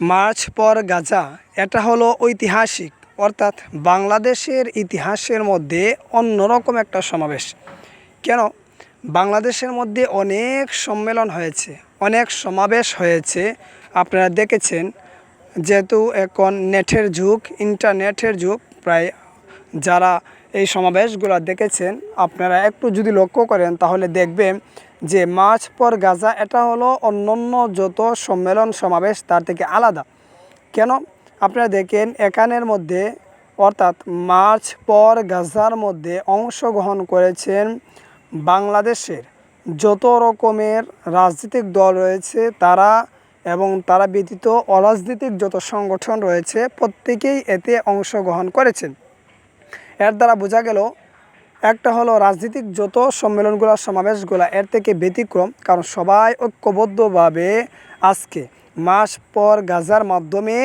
March for Gaza এটা হলো ঐতিহাসিক, অর্থাৎ বাংলাদেশের ইতিহাসের মধ্যে অন্যরকম একটা সমাবেশ। কেন? বাংলাদেশের মধ্যে অনেক সম্মেলন হয়েছে, অনেক সমাবেশ হয়েছে। আপনারা দেখেছেন, যেহেতু এখন নেটের যুগ, ইন্টারনেটের যুগ, প্রায় যারা এই সমাবেশগুলো দেখেছেন আপনারা একটু যদি লক্ষ্য করেন তাহলে দেখবেন যে মার্চ ফর গাজা এটা হলো অন্যান্য যত সম্মেলন সমাবেশ তার থেকে আলাদা। কেন? আপনারা দেখেন এখানের মধ্যে, অর্থাৎ মার্চ ফর গাজার মধ্যে অংশগ্রহণ করেছেন বাংলাদেশের যত রকমের রাজনৈতিক দল রয়েছে তারা, এবং তারা ব্যতীত অরাজনৈতিক যত সংগঠন রয়েছে প্রত্যেকেই এতে অংশগ্রহণ করেছেন। এর দ্বারা বোঝা গেল একটা হলো রাজনৈতিক যত সম্মেলনগুলো সমাবেশগুলো এর থেকে ব্যতিক্রম, কারণ সবাই ঐক্যবদ্ধভাবে আজকে মার্চ ফর গাজার মাধ্যমে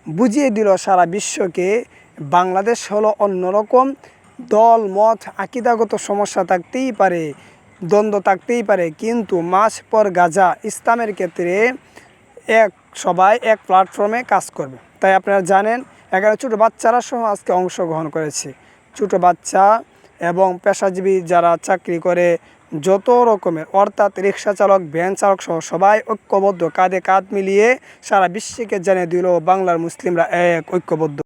বুঝিয়ে দিল সারা বিশ্বকে বাংলাদেশ হলো অন্যরকম। দল মত আকিদাগত সমস্যা থাকতেই পারে, দ্বন্দ্ব থাকতেই পারে, কিন্তু মার্চ ফর গাজা ইসলামের ক্ষেত্রে সবাই এক প্ল্যাটফর্মে কাজ করবে। তাই আপনারা জানেন এখানে ছোটো বাচ্চারা সহ আজকে অংশগ্রহণ করেছে। ছোটো বাচ্চা এবং পেশাজীবী যারা চাকরি করে যত রকমের, অর্থাৎ রিক্সা চালক, ভ্যান চালক সহ সবাই ঐক্যবদ্ধ, কাঁধে কাঁধ মিলিয়ে সারা বিশ্বকে জানিয়ে দিল বাংলার মুসলিমরা এক ঐক্যবদ্ধ।